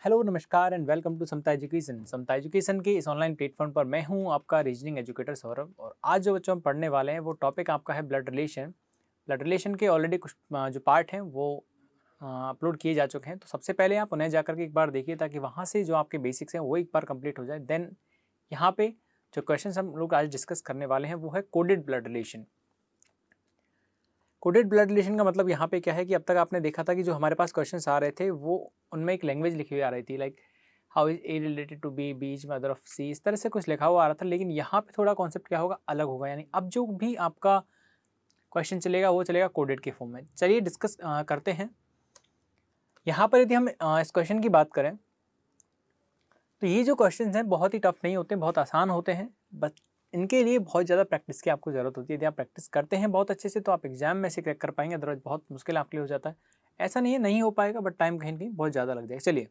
Hello नमस्कार and welcome to Samta education. Samta education के इस ऑनलाइन प्लेटफॉर्म पर मैं हूं आपका रीजनिंग एजुकेटर सौरभ। और आज जो बच्चों हम पढ़ने वाले हैं वो टॉपिक आपका है ब्लड रिलेशन। ब्लड रिलेशन के ऑलरेडी कुछ जो पार्ट हैं वो अपलोड किए जा चुके हैं, तो सबसे पहले आप उन्हें जाकर के एक बार देखिए ताकि वहाँ से जो आपके बेसिक्स हैं वो एक बार कंप्लीट हो जाए। देन यहाँ पे जो क्वेश्चन हम लोग आज डिस्कस करने वाले हैं वो है coded blood relation. Coded blood relation का मतलब यहाँ पे क्या है कि अब तक आपने देखा था कि जो हमारे पास क्वेश्चंस आ रहे थे वो उनमें एक लैंग्वेज लिखी हुई आ रही थी, like how is A related to B, B is mother of C, इस तरह से कुछ लिखा हुआ आ रहा था। लेकिन यहाँ पे थोड़ा कॉन्सेप्ट क्या होगा, अलग होगा। यानी अब जो भी आपका क्वेश्चन चलेगा वो चलेगा कोडेड के फॉर्म में। चलिए डिस्कस करते हैं। यहाँ पर यदि हम इस क्वेश्चन की बात करें तो ये जो क्वेश्चन हैं बहुत ही टफ नहीं होते, बहुत आसान होते हैं। बस इनके लिए बहुत ज़्यादा प्रैक्टिस की आपको ज़रूरत होती है। यदि आप प्रैक्टिस करते हैं बहुत अच्छे से तो आप एग्जाम में से क्रैक कर पाएंगे, अदरवाइज बहुत मुश्किल आपके लिए हो जाता है। ऐसा नहीं है नहीं हो पाएगा, बट टाइम कहीं ना कहीं बहुत ज़्यादा लग जाएगा। चलिए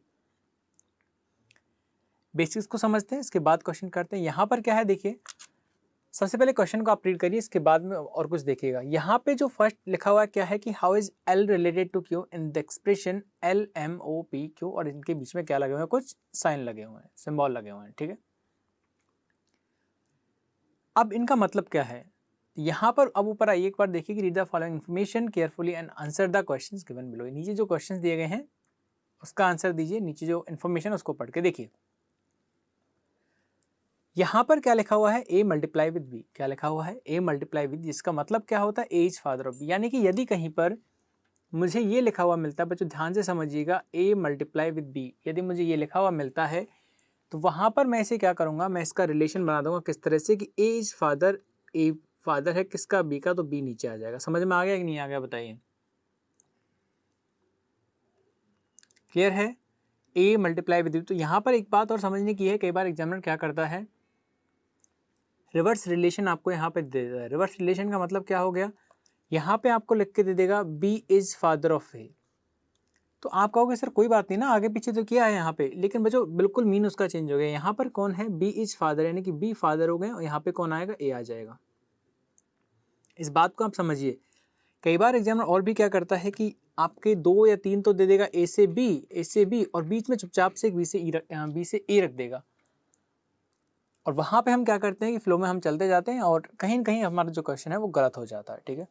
बेसिक्स को समझते हैं, इसके बाद क्वेश्चन करते हैं। यहाँ पर क्या है देखिए, सबसे पहले क्वेश्चन को आप रीड करिए, इसके बाद में और कुछ देखिएगा। यहाँ पे जो फर्स्ट लिखा हुआ क्या है कि how is L related to Q in the expression L M O P Q, और इनके बीच में क्या लगे हुए हैं, कुछ साइन लगे हुए हैं, सिंबल लगे हुए हैं। ठीक है, अब इनका मतलब क्या है यहाँ पर। अब ऊपर आइए एक बार देखिए कि read the following information carefully and answer the questions given below. नीचे जो क्वेश्चंस दिए गए हैं उसका आंसर दीजिए, नीचे जो इन्फॉर्मेशन उसको पढ़ के देखिए। यहाँ पर क्या लिखा हुआ है, ए मल्टीप्लाई विद बी। क्या लिखा हुआ है, ए मल्टीप्लाई विद, जिसका मतलब क्या होता है, A is father of B. यानी कि यदि कहीं पर मुझे ये लिखा हुआ मिलता है, बच्चों ध्यान से समझिएगा, ए मल्टीप्लाई विद बी, यदि मुझे ये लिखा हुआ मिलता है तो वहाँ पर मैं इसे क्या करूँगा, मैं इसका रिलेशन बना दूंगा किस तरह से कि A is father, a father है किसका, बी का, तो बी नीचे आ जाएगा। समझ में आ गया कि नहीं आ गया बताइए, क्लियर है। A multiply with B. तो यहाँ पर एक बात और समझने की है, कई बार एग्जामिनर क्या करता है, रिवर्स रिलेशन आपको यहाँ पे दे देता है। रिवर्स रिलेशन का मतलब क्या हो गया, यहाँ पे आपको लिख के दे देगा बी इज फादर ऑफ ए। तो आप कहोगे सर कोई बात नहीं ना, आगे पीछे तो किया है यहाँ पे, लेकिन बच्चों बिल्कुल मीन उसका चेंज हो गया। यहाँ पर कौन है, बी इज फादर, यानी कि बी फादर हो गए, और यहाँ पे कौन आएगा, ए आ जाएगा। इस बात को आप समझिए। कई बार एग्जामिनर और भी क्या करता है कि आपके 2 या 3 तो दे देगा, ए से बी, ए से बी, और बीच में चुपचाप से बी से ए रख देगा। और वहाँ पे हम क्या करते हैं कि फ्लो में हम चलते जाते हैं और कहीं ना कहीं हमारा जो क्वेश्चन है वो गलत हो जाता है। ठीक है,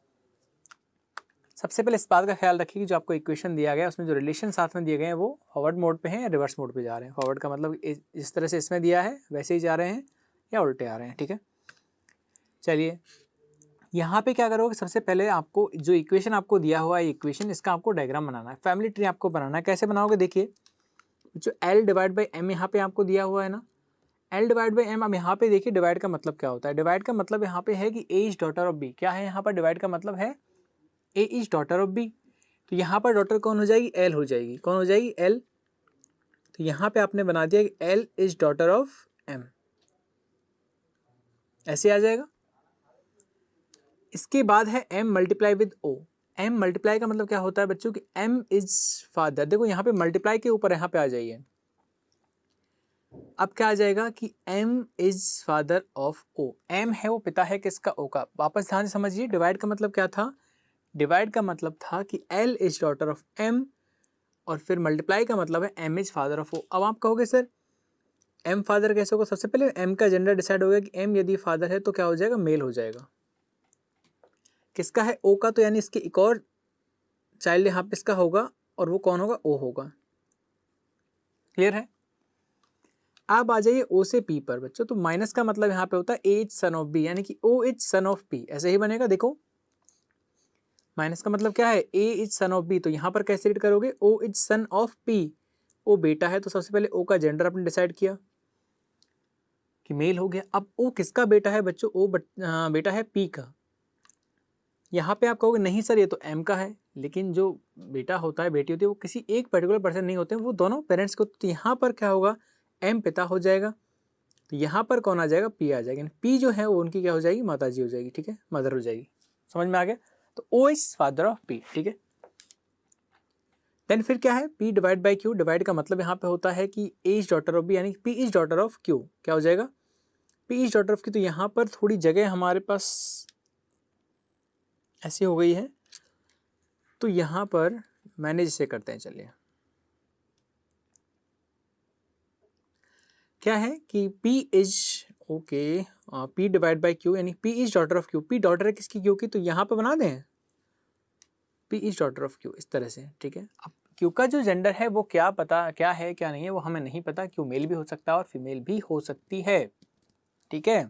सबसे पहले इस बात का ख्याल रखिए कि जो आपको इक्वेशन दिया गया है उसमें जो रिलेशन साथ में दिए गए हैं वो फॉरवर्ड मोड पे हैं या रिवर्स मोड पे जा रहे हैं। फॉरवर्ड का मतलब जिस तरह से इसमें दिया है वैसे ही जा रहे हैं या उल्टे आ रहे हैं। ठीक है, चलिए यहाँ पे क्या करोगे, सबसे पहले आपको जो इक्वेशन आपको दिया हुआ है इक्वेशन, इसका आपको डायग्राम बनाना है, फैमिली ट्री आपको बनाना है। कैसे बनाओगे देखिए, जो एल डिवाइड बाई एम यहाँ पे आपको दिया हुआ है ना, एल डिवाइड बाई एम। अब यहाँ पे देखिए डिवाइड का मतलब क्या होता है, डिवाइड का मतलब यहाँ पे है कि A is daughter of B. क्या है यहाँ पर, डिवाइड का मतलब है A is daughter of B. तो यहाँ पर डॉटर कौन हो जाएगी, एल हो जाएगी। कौन हो जाएगी, एल। तो यहाँ पे आपने बना दिया कि L is daughter of M, ऐसे आ जाएगा। इसके बाद है M multiply with O. M multiply का मतलब क्या होता है बच्चों कि एम इज फादर। देखो यहाँ पे मल्टीप्लाई के ऊपर यहाँ पे आ जाइए, अब क्या आ जाएगा कि m is father of o। m है वो पिता है किसका, o का। वापस ध्यान से समझिए, डिवाइड का मतलब क्या था, डिवाइड का मतलब था कि l is daughter of m, और फिर मल्टीप्लाई का मतलब है m is father of o। अब आप कहोगे सर m फादर कैसे होगा, सबसे पहले m का जेंडर डिसाइड हो गया कि m यदि फादर है तो क्या हो जाएगा, मेल हो जाएगा। किसका है, o का, तो यानी इसके एक और चाइल्ड यहाँ पे इसका होगा, और वो कौन होगा, o होगा। क्लियर है। अब आ जाइए ओ से पी पर बच्चों। तो माइनस का मतलब यहाँ पे होता है A is son of B, यानी कि O is son of P, ऐसे ही बनेगा। देखो माइनस का मतलब क्या है, A is son of B. तो यहाँ पर कैसे रीड करोगे, O is son of P, O बेटा है। तो सबसे पहले ओ का जेंडर आपने डिसाइड किया कि मेल हो गया। अब ओ किसका बेटा है बच्चों, ओ बेटा है पी का। यहाँ पे आप कहोगे नहीं सर ये तो एम का है, लेकिन जो बेटा होता है, बेटी होती है, वो किसी एक पर्टिकुलर पर्सन नहीं होते, वो दोनों पेरेंट्स को। तो यहाँ पर क्या होगा, एम पिता हो जाएगा, तो यहाँ पर कौन आ जाएगा, पी आ जाएगा। पी जो है वो उनकी क्या हो जाएगी, माता जी हो जाएगी। ठीक है, मदर हो जाएगी। समझ में आ गया। तो O is father of P. ठीक है, देन फिर क्या है, P divide by Q. Divide का मतलब यहाँ पे होता है कि A is daughter of B, यानी P is daughter of Q. क्या हो जाएगा, P is daughter of Q. तो यहाँ पर थोड़ी जगह हमारे पास ऐसी हो गई है, तो यहाँ पर मैनेज से करते हैं। चलिए क्या है कि P is okay, P divide by Q, यानी P is daughter of Q। P daughter है किसकी? Q की, तो यहाँ पे बना दें P is daughter of Q इस तरह से, ठीक है। अब Q का जो जेंडर है वो क्या पता क्या है क्या नहीं है वो हमें नहीं पता। Q मेल भी हो सकता है और फीमेल भी हो सकती है, ठीक है।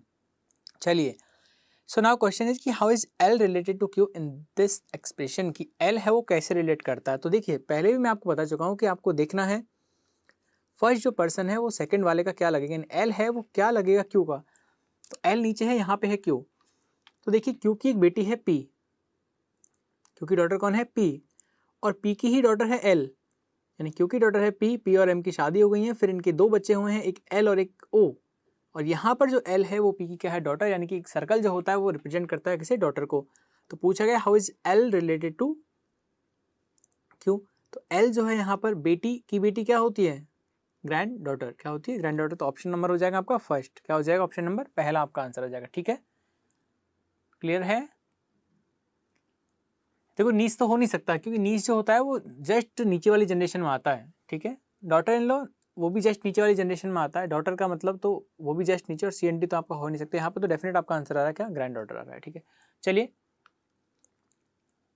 चलिए, सो नाउ क्वेश्चन इज कि how is L related to Q in this expression, कि L है वो कैसे रिलेट करता है। तो देखिए, पहले भी मैं आपको बता चुका हूँ कि आपको देखना है फर्स्ट जो पर्सन है वो सेकंड वाले का क्या लगेगा, यानी L है वो क्या लगेगा Q का। तो L नीचे है, यहाँ पे है Q। तो देखिए Q की एक बेटी है P, Q की डॉटर कौन है? P, और P की ही डॉटर है L, यानी Q की डॉटर है P, P और M की शादी हो गई है, फिर इनके दो बच्चे हुए हैं, एक L और एक O। और यहाँ पर जो L है वो P की क्या है? डॉटर, यानी कि एक सर्कल जो होता है वो रिप्रेजेंट करता है किसे? डॉटर को। तो पूछा गया how is L related to Q। तो L जो है यहाँ पर बेटी की बेटी क्या होती है? Grand daughter. क्या होती है? Grand daughter. तो ऑप्शन नंबर हो जाएगा आपका फर्स्ट, क्या हो जाएगा? ऑप्शन नंबर पहला आपका आंसर हो जाएगा, ठीक है। क्लियर है? देखो नीच तो हो नहीं सकता, क्योंकि नीच जो होता है वो जस्ट नीचे वाली जनरेशन में आता है, ठीक है। डॉटर इन लॉ वो भी जस्ट नीचे वाली जनरेशन में आता है, डॉटर का मतलब तो वो भी जस्ट नीचे, और CND तो आपका हो नहीं सकता। यहाँ पे तो डेफिनेट आपका आंसर आ रहा है क्या? ग्रैंड डॉटर आ रहा है, ठीक है। चलिए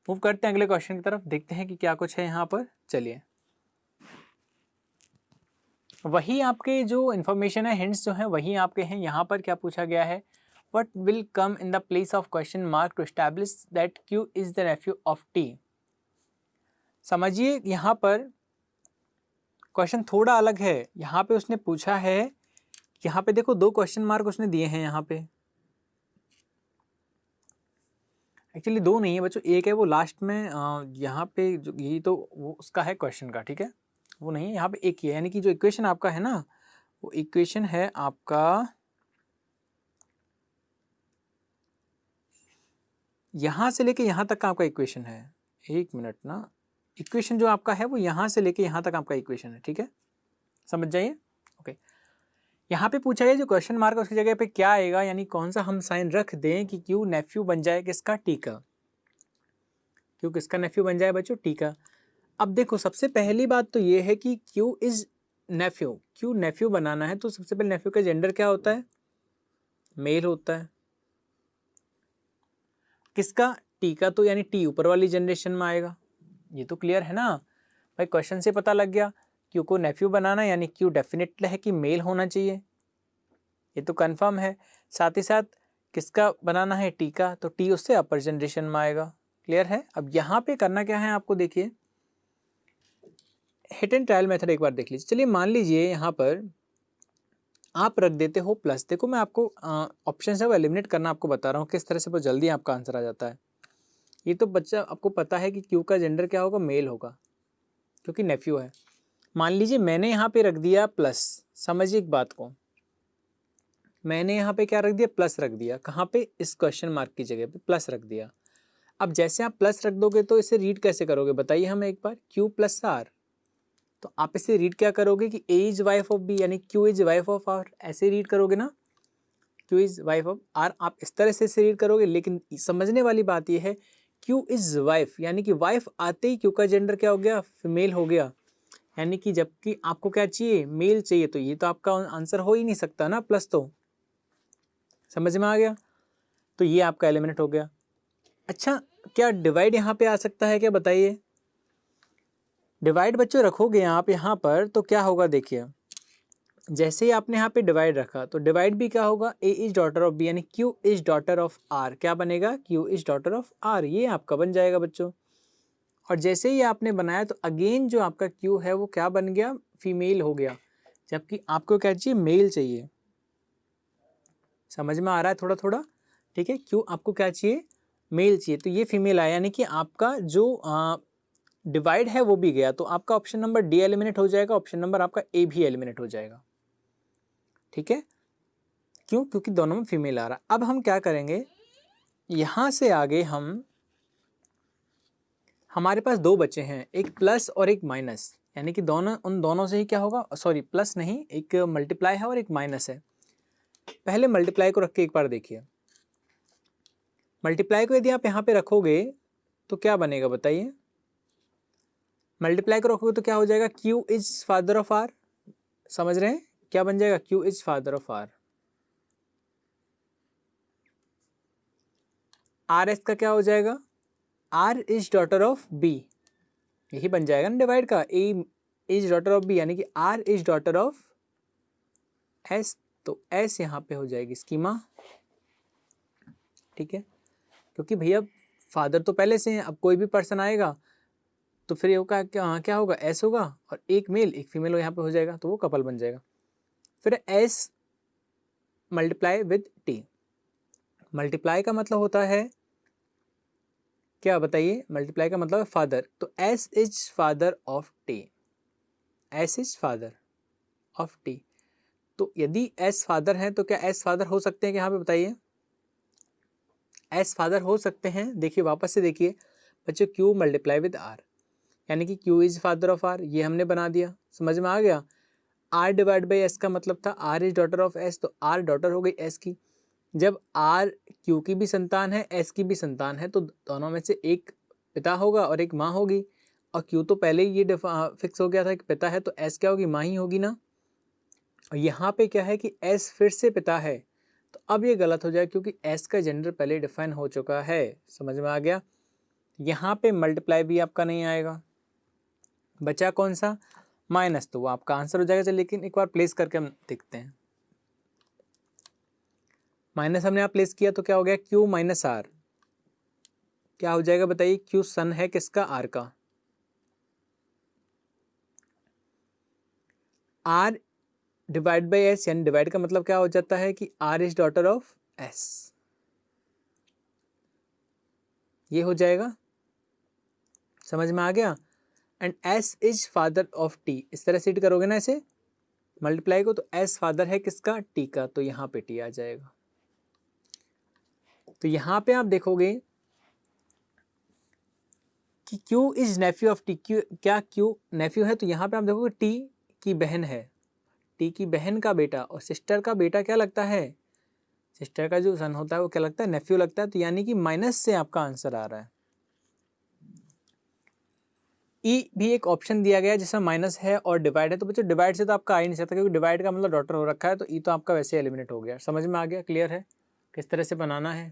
मूव करते हैं अगले क्वेश्चन की तरफ, देखते हैं कि क्या कुछ है यहाँ पर। चलिए, वही आपके जो इन्फॉर्मेशन है, हिंट्स जो है वही आपके हैं। यहाँ पर क्या पूछा गया है? What will come in the place of question mark to establish that Q is the nephew of T? समझिए यहाँ पर क्वेश्चन थोड़ा अलग है। यहाँ पे उसने पूछा है, यहाँ पे देखो दो क्वेश्चन मार्क उसने दिए हैं यहाँ पे। एक्चुअली दो नहीं है बच्चों, एक है वो लास्ट में यहाँ पे जो यही तो वो उसका है क्वेश्चन का, ठीक है। वो नहीं है यहाँ पे, एक ही है, यानी कि जो इक्वेशन आपका है ना वो इक्वेशन है आपका यहाँ से लेके यहाँ तक का आपका इक्वेशन है। एक मिनट ना, इक्वेशन जो आपका है वो यहाँ से लेके यहाँ तक आपका इक्वेशन है, ठीक है, समझ जाइए। ओके, यहाँ पे पूछा गया जो क्वेश्चन मार्क है उसकी जगह पे क्या आएगा, यानी कौन सा हम साइन रख दें कि क्यू नेफ्यू बन जाए किसका? टी का। क्यू किसका नेफ्यू बन जाए बच्चों? टी का। अब देखो सबसे पहली बात तो ये है कि Q is nephew, Q nephew बनाना है तो सबसे पहले नेफ्यू का जेंडर क्या होता है? मेल होता है। किसका? टी का। तो यानी टी ऊपर वाली जनरेशन में आएगा, ये तो क्लियर है ना भाई। क्वेश्चन से पता लग गया क्यू को नेफ्यू बनाना यानी क्यू डेफिनेटली है कि मेल होना चाहिए, ये तो कंफर्म है। साथ ही साथ किसका बनाना है? टी का, तो टी उससे अपर जनरेशन में आएगा। क्लियर है? अब यहाँ पे करना क्या है आपको, देखिए हिट एंड ट्रायल मेथड एक बार देख लीजिए। चलिए मान लीजिए यहाँ पर आप रख देते हो प्लस। देखो मैं आपको ऑप्शन है वो एलिमिनेट करना आपको बता रहा हूँ किस तरह से बहुत जल्दी आपका आंसर आ जाता है। ये तो बच्चा आपको पता है कि क्यू का जेंडर क्या होगा? मेल होगा, क्योंकि नेफ्यू है। मान लीजिए मैंने यहाँ पे रख दिया प्लस, समझिए एक बात को, मैंने यहाँ पे क्या रख दिया? प्लस रख दिया। कहाँ पे? इस क्वेश्चन मार्क की जगह पे प्लस रख दिया। अब जैसे आप प्लस रख दोगे तो इसे रीड कैसे करोगे बताइए हमें एक बार? Q plus are. तो आप इसे रीड क्या करोगे कि A is wife of B, यानी Q is wife of R, ऐसे रीड करोगे ना, Q is wife of R, आप इस तरह से इसे रीड करोगे। लेकिन समझने वाली बात यह है क्यू इज वाइफ, यानी कि वाइफ आते ही क्यू का जेंडर क्या हो गया? फीमेल हो गया, यानी कि जबकि आपको क्या चाहिए? मेल चाहिए। तो ये तो आपका आंसर हो ही नहीं सकता ना प्लस, तो समझ में आ गया। तो ये आपका एलिमिनेट हो गया। अच्छा, क्या डिवाइड यहाँ पे आ सकता है क्या बताइए? डिवाइड बच्चों रखोगे आप यहाँ पर तो क्या होगा? देखिए जैसे ही आपने यहाँ पे डिवाइड रखा तो डिवाइड भी क्या होगा? A is daughter of B, यानी Q is daughter of R. क्या बनेगा? Q is daughter of R, ये आपका बन जाएगा बच्चों। और जैसे ही आपने बनाया तो अगेन जो आपका क्यू है वो क्या बन गया? फीमेल हो गया, जबकि आपको क्या चाहिए? मेल चाहिए। समझ में आ रहा है थोड़ा थोड़ा? ठीक है, क्यू आपको क्या चाहिए? मेल चाहिए, तो ये फीमेल आया, यानी कि आपका जो डिवाइड है वो भी गया। तो आपका ऑप्शन नंबर डी एलिमिनेट हो जाएगा, ऑप्शन नंबर आपका ए भी एलिमिनेट हो जाएगा, ठीक है। क्यों? क्योंकि दोनों में फीमेल आ रहा। अब हम क्या करेंगे, यहाँ से आगे हमारे पास दो बच्चे हैं, एक प्लस और एक माइनस, यानी कि उन दोनों से ही क्या होगा? सॉरी प्लस नहीं, एक मल्टीप्लाई है और एक माइनस है। पहले मल्टीप्लाई को रख के एक बार देखिए। मल्टीप्लाई को यदि आप यहाँ पे रखोगे तो क्या बनेगा बताइए? मल्टीप्लाई को रखोगे तो क्या हो जाएगा? Q is father of R, समझ रहे हैं? क्या बन जाएगा, Q is father of R। R S का क्या हो जाएगा, R is daughter of B, यही बन जाएगा ना डिवाइड का, A is daughter of B, यानी कि R is daughter of S, तो S यहाँ पे हो जाएगी स्कीमा, ठीक है। क्योंकि भैया फादर तो पहले से हैं, अब कोई भी पर्सन आएगा तो फिर ये क्या होगा, एस होगा और एक मेल एक फीमेल यहाँ पे हो जाएगा, तो वो कपल बन जाएगा। फिर S multiply with T, multiply का मतलब होता है क्या बताइए, मल्टीप्लाई का मतलब है फादर, तो S is father of T, S is father of T. तो यदि एस फादर है तो क्या एस फादर हो सकते हैं कि यहाँ पे बताइए, एस फादर हो सकते हैं। देखिए वापस से देखिए बच्चों, क्यू मल्टीप्लाई विद आर, यानी कि Q is father of R, ये हमने बना दिया, समझ में आ गया। आर डिवाइड बाई एस का मतलब था R is daughter of S, तो आर डॉटर हो गई एस की। जब आर क्यू की भी संतान है, एस की भी संतान है, तो दोनों में से एक पिता होगा और एक माँ होगी, और क्यू तो पहले ही ये फिक्स हो गया था कि पिता है, तो एस क्या होगी, माँ ही होगी ना। और यहाँ पे क्या है कि एस फिर से पिता है, तो अब ये गलत हो जाए क्योंकि एस का जेंडर पहले डिफाइन हो चुका है, समझ में आ गया। यहाँ पे मल्टीप्लाई भी आपका नहीं आएगा, बचा कौन सा, माइनस, तो वो आपका आंसर हो जाएगा। लेकिन एक बार प्लेस करके हम देखते हैं, माइनस हमने यहाँ प्लेस किया तो क्या हो गया, क्यू माइनस आर, क्या हो जाएगा बताइए, क्यू सन है किसका, आर का। आर डिवाइड बाई एस, यानी डिवाइड का मतलब क्या हो जाता है कि R is daughter of S, ये हो जाएगा, समझ में आ गया। And S is father of T, इस तरह से करोगे ना ऐसे मल्टीप्लाई को, तो एस फादर है किसका, टी का, तो यहाँ पे टी आ जाएगा। तो यहाँ पे आप देखोगे कि Q is Neiphiu of T, क्या Q नेफ्यू है, तो यहाँ पे आप देखोगे टी की बहन है, टी की बहन का बेटा, और सिस्टर का बेटा क्या लगता है, सिस्टर का जो सन होता है वो क्या लगता है, नेफ्यू लगता है, तो यानी कि माइनस से आपका आंसर आ रहा है। ई भी एक ऑप्शन दिया गया है जिसमें माइनस है और डिवाइड है, तो बच्चों डिवाइड से तो आपका आ ही नहीं सकता क्योंकि डिवाइड का मतलब डॉटर हो रखा है, तो ई तो आपका वैसे एलिमिनेट हो गया। समझ में आ गया, क्लियर है किस तरह से बनाना है,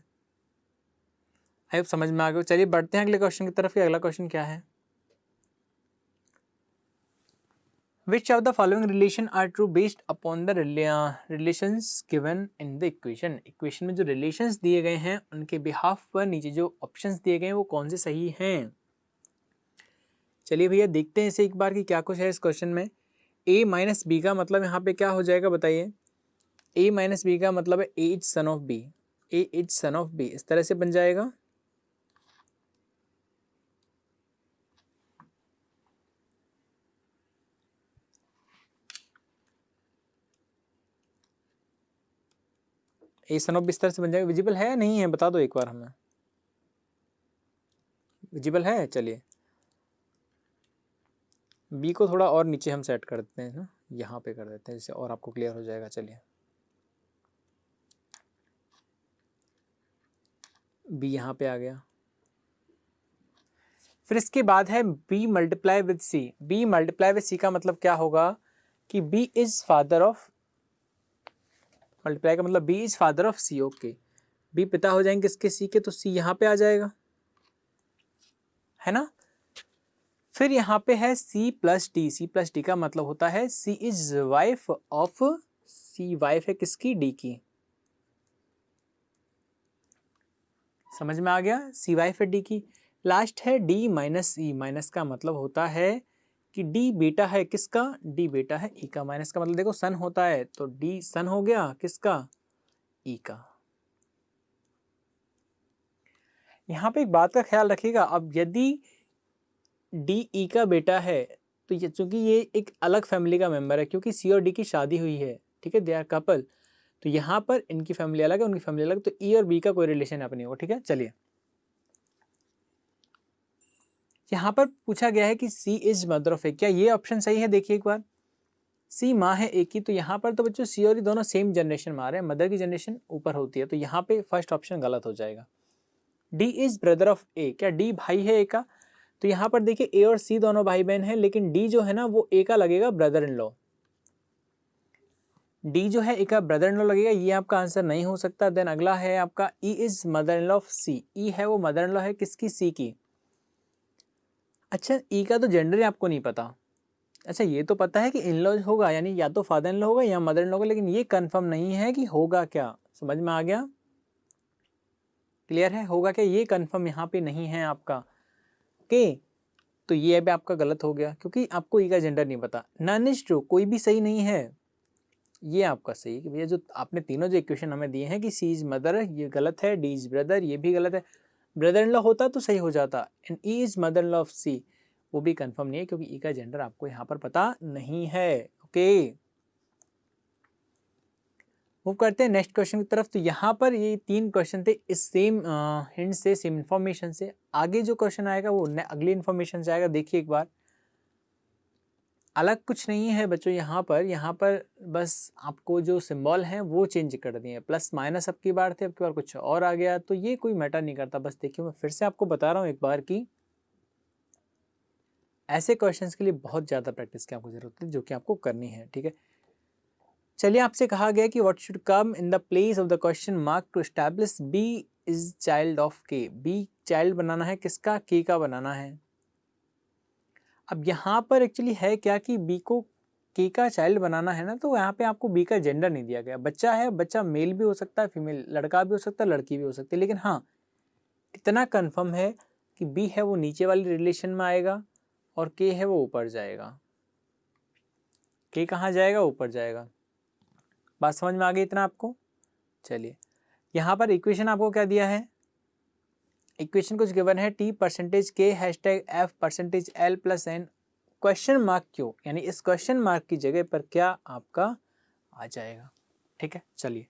आई होप समझ में आ गया। चलिए बढ़ते हैं अगले क्वेश्चन की तरफ। अगला क्वेश्चन क्या है, Which of the following relation are true based upon the relations given in the equation? Equation में जो रिलेशंस दिए गए हैं उनके बिहाफ पर नीचे जो ऑप्शंस दिए गए हैं वो कौन से सही हैं। चलिए भैया देखते हैं इसे एक बार कि क्या कुछ है इस क्वेश्चन में। a माइनस बी का मतलब यहाँ पे क्या हो जाएगा बताइए, a माइनस बी का मतलब है a is son of b, a is son of b, इस तरह से बन जाएगा। ए सन ऑफ बी इस तरह से बन जाएगा। विजिबल है या नहीं है बता दो एक बार हमें, विजिबल है। चलिए बी को थोड़ा और नीचे हम सेट कर देते हैं ना, यहाँ पे कर देते हैं जिससे और आपको क्लियर हो जाएगा। चलिए बी यहाँ पे आ गया, फिर इसके बाद है B multiply with C. B multiply with C का मतलब क्या होगा कि B is father of, multiply का मतलब B is father of C, okay. B पिता हो जाएंगे किसके, सी के, तो सी यहाँ पे आ जाएगा, है ना। फिर यहाँ पे है C plus D, C plus D का मतलब होता है C is wife of, C wife है किसकी, डी की। समझ में आ गया, सी वाइफ है डी की। लास्ट है डी माइनस ई, माइनस का मतलब होता है कि डी बेटा है किसका, डी बेटा है ई का। माइनस का मतलब देखो सन होता है, तो डी सन हो गया किसका, ई का। यहाँ पे एक बात का ख्याल रखिएगा, अब यदि डी ई का बेटा है तो ये चूंकि ये एक अलग फैमिली का मेंबर है क्योंकि सी और डी की शादी हुई है, ठीक है, दे आर कपल, तो यहाँ पर इनकी फैमिली अलग है उनकी फैमिली अलग, तो ई और बी का कोई रिलेशन यहाँ पर नहीं होगा, ठीक है। चलिए यहाँ पर पूछा गया है कि सी इज मदर ऑफ ए, क्या ये ऑप्शन सही है, देखिए एक बार, सी माँ है ए की, तो यहाँ पर तो बच्चों सी और ई दोनों सेम जनरेशन में आ रहे हैं, मदर की जनरेशन ऊपर होती है, तो यहाँ पे फर्स्ट ऑप्शन गलत हो जाएगा। डी इज ब्रदर ऑफ ए, क्या डी भाई है ए का, तो यहाँ पर देखिए ए और सी दोनों भाई बहन हैं, लेकिन डी जो है ना वो ए का लगेगा ब्रदर इन लॉ, डी जो है ए का ब्रदर इन लॉ लगेगा, ये आपका आंसर नहीं हो सकता। देन अगला है आपका E is mother in law of C. E है वो मदर इन लॉ है किसकी? सी की। अच्छा ई का तो जेंडर ही आपको नहीं पता। अच्छा ये तो पता है कि इन लॉ होगा, यानी या तो फादर इन लॉ होगा या मदर इन लॉ होगा, लेकिन ये कंफर्म नहीं है कि होगा क्या। समझ में आ गया? क्लियर है? होगा क्या ये कंफर्म यहाँ पे नहीं है आपका। ओके, तो ये अभी आपका गलत हो गया क्योंकि आपको ई का जेंडर नहीं पता। नन इज ट्रू, कोई भी सही नहीं है। ये आपका सही कि भैया जो आपने तीनों जो इक्वेशन हमें दिए हैं कि सी इज मदर, ये गलत है। डी इज ब्रदर, ये भी गलत है। ब्रदर इन लॉ होता तो सही हो जाता। And E is mother in law of C, वो भी कंफर्म नहीं है क्योंकि ई का जेंडर आपको यहाँ पर पता नहीं है। ओके, मूव करते हैं नेक्स्ट क्वेश्चन की तरफ। तो यहाँ पर ये 3 क्वेश्चन थे इस सेम हिंट से, सेम इन्फॉर्मेशन से। आगे जो क्वेश्चन आएगा वो अगली इन्फॉर्मेशन से आएगा। देखिए एक बार, अलग कुछ नहीं है बच्चों। यहाँ पर बस आपको जो सिंबल हैं वो चेंज कर दिए हैं। प्लस माइनस अब की बार थे, अब की बार कुछ और आ गया, तो ये कोई मैटर नहीं करता। बस देखिए मैं फिर से आपको बता रहा हूँ एक बार कि ऐसे क्वेश्चंस के लिए बहुत ज़्यादा प्रैक्टिस की आपको जरूरत है, जो कि आपको करनी है। ठीक है, चलिए आपसे कहा गया कि what should come in the place of the question mark to establish B is child of K. B child बनाना है किसका? के का बनाना है। अब यहाँ पर एक्चुअली है क्या कि बी को के का चाइल्ड बनाना है ना, तो यहाँ पे आपको बी का जेंडर नहीं दिया गया। बच्चा है, बच्चा मेल भी हो सकता है, फीमेल, लड़का भी हो सकता है, लड़की भी हो सकती है। लेकिन हाँ इतना कंफर्म है कि बी है वो नीचे वाली रिलेशन में आएगा और के है वो ऊपर जाएगा। के कहाँ जाएगा? ऊपर जाएगा। बात समझ में आ गई इतना आपको? चलिए यहाँ पर इक्वेशन आपको क्या दिया है? इक्वेशन कुछ गिवन है, T percentage K hashtag F percentage L plus N question mark Q, यानी इस क्वेश्चन मार्क की जगह पर क्या आपका आ जाएगा। ठीक है, चलिए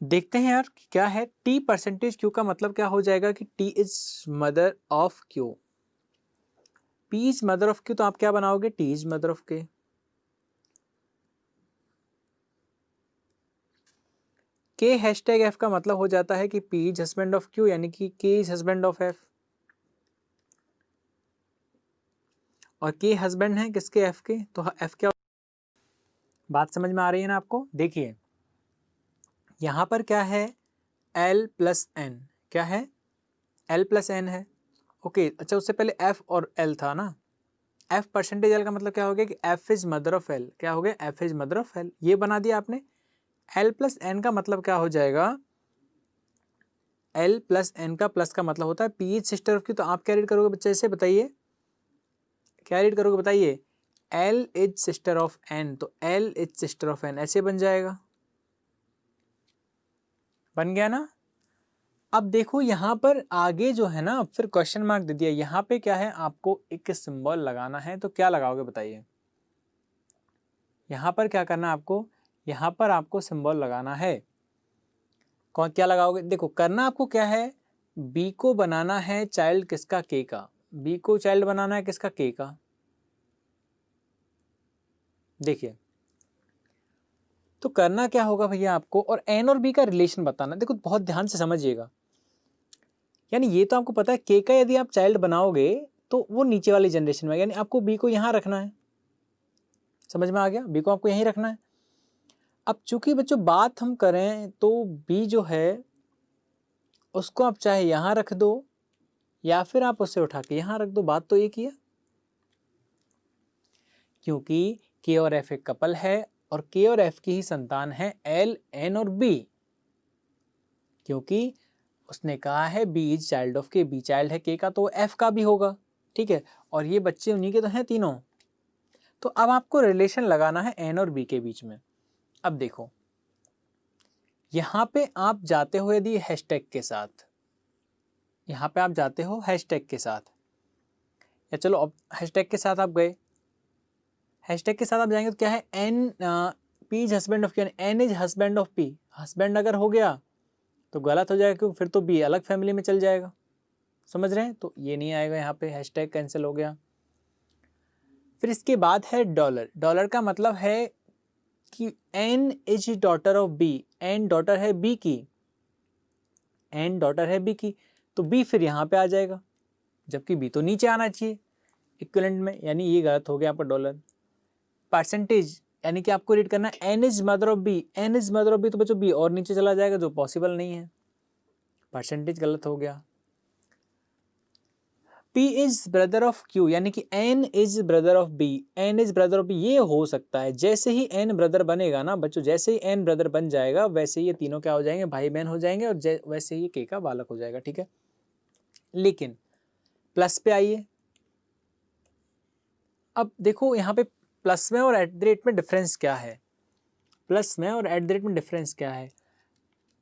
देखते हैं यार कि क्या है। टी परसेंटेज क्यू का मतलब क्या हो जाएगा कि T is mother of Q. P is mother of Q, तो आप क्या बनाओगे? टी इज मदर ऑफ के। के हैशटैग एफ का मतलब हो जाता है कि P is husband of Q, यानी कि के इज हस्बैंड ऑफ एफ। और के हस्बैंड है किसके? एफ के। तो एफ क्या? बात समझ में आ रही है ना आपको? देखिए यहाँ पर क्या है? L plus N. क्या है? एल प्लस एन है। ओके, अच्छा उससे पहले एफ और एल था ना। एफ परसेंटेज एल का मतलब क्या हो गया कि F is mother of L. क्या हो गया? F is mother of L, ये बना दिया आपने। एल प्लस एन का मतलब क्या हो जाएगा? एल प्लस एन का प्लस का मतलब होता है P is sister of Q. तो आप क्या रीड करोगे बच्चे? ऐसे बताइए, क्या रीड करोगे बताइए? L is sister of N, तो L is sister of N ऐसे बन जाएगा। बन गया ना? अब देखो यहाँ पर आगे जो है ना, अब फिर क्वेश्चन मार्क दे दिया। यहाँ पे क्या है? आपको एक सिंबल लगाना है, तो क्या लगाओगे बताइए? यहाँ पर क्या करना है आपको? यहाँ पर आपको सिंबल लगाना है। कौन क्या लगाओगे? देखो करना आपको क्या है, बी को बनाना है चाइल्ड किसका? के का। बी को चाइल्ड बनाना है किसका? के का। देखिए तो करना क्या होगा भैया आपको, और एन और बी का रिलेशन बताना। देखो बहुत ध्यान से समझिएगा, यानी ये तो आपको पता है के का यदि आप चाइल्ड बनाओगे तो वो नीचे वाली जनरेशन में, यानी आपको बी को यहाँ रखना है। समझ में आ गया? बी को आपको यहीं रखना है। अब चूंकि बच्चों बात हम करें तो बी जो है उसको आप चाहे यहाँ रख दो या फिर आप उसे उठा के यहाँ रख दो, बात तो एक ही है। क्योंकि के और एफ एक कपल है और के और एफ की ही संतान है एल, एन और बी। क्योंकि उसने कहा है B is child of K, B child है के का, तो एफ का भी होगा। ठीक है, और ये बच्चे उन्हीं के तो हैं तीनों। तो अब आपको रिलेशन लगाना है एन और बी के बीच में। अब देखो यहाँ पे आप जाते हो यदि हैशटैग के साथ, यहाँ पे आप जाते हो हैशटैग के साथ, या चलो अब हैशटैग के साथ आप गए, हैशटैग के साथ आप जाएंगे तो क्या है? N P is husband of, यानी N is husband of P. Husband अगर हो गया तो गलत हो जाएगा, क्योंकि फिर तो बी अलग फैमिली में चल जाएगा। समझ रहे हैं? तो ये नहीं आएगा, यहाँ पे हैशटैग कैंसिल हो गया। फिर इसके बाद है डॉलर। डॉलर का मतलब है कि N is daughter of B, N daughter है बी की, एन डॉटर है बी की, तो बी फिर यहाँ पे आ जाएगा, जबकि बी तो नीचे आना चाहिए इक्विवेलेंट में, यानी ये गलत हो गया आपका डॉलर। परसेंटेज यानी कि आपको रीड करना है N is mother of B, N is mother of B, तो बच्चों बी और नीचे चला जाएगा जो पॉसिबल नहीं है, परसेंटेज गलत हो गया। P is brother of Q, यानी कि N is brother of B, N is brother of B, ये हो सकता है। जैसे ही N ब्रदर बनेगा ना बच्चों, जैसे ही N ब्रदर बन जाएगा वैसे ही ये तीनों क्या हो जाएंगे, भाई बहन हो जाएंगे, और वैसे ही ये K का बालक हो जाएगा, ठीक है। लेकिन प्लस पे आइए, अब देखो यहाँ पे प्लस में और एट द रेट में डिफरेंस क्या है, प्लस में और एट द रेट में डिफरेंस क्या है,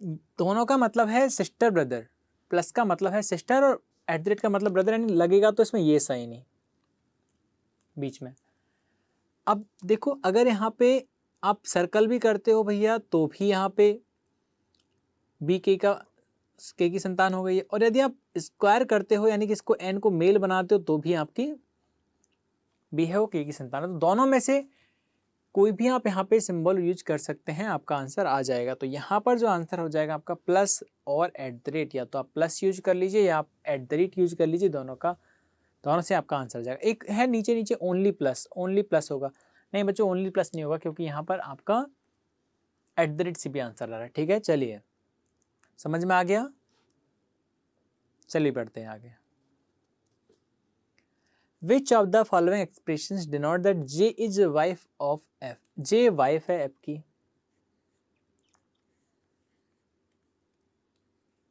दोनों का मतलब है सिस्टर ब्रदर, प्लस का मतलब है सिस्टर और एट द रेट का मतलब ब्रदर, यानी लगेगा तो इसमें ये साइन ही बीच में। अब देखो अगर यहाँ पे आप सर्कल भी करते हो भैया तो भी यहाँ पे बी के की संतान हो गई है, और यदि आप स्क्वायर करते हो यानी कि इसको एन को मेल बनाते हो तो भी आपकी बी है वो के की संतान है। तो दोनों में से कोई भी आप यहाँ पे सिंबल यूज कर सकते हैं, आपका आंसर आ जाएगा। तो यहाँ पर जो आंसर हो जाएगा आपका प्लस और एट द रेट, या तो आप प्लस यूज कर लीजिए या आप एट द रेट यूज कर लीजिए, दोनों से आपका आंसर आ जाएगा। एक है नीचे नीचे ओनली प्लस होगा, नहीं बच्चों ओनली प्लस नहीं होगा, क्योंकि यहाँ पर आपका एट द रेट से भी आंसर आ रहा है, ठीक है। चलिए समझ में आ गया, चलिए बढ़ते हैं आगे। Which of the following expressions denote that J is wife of F? J wife है F की,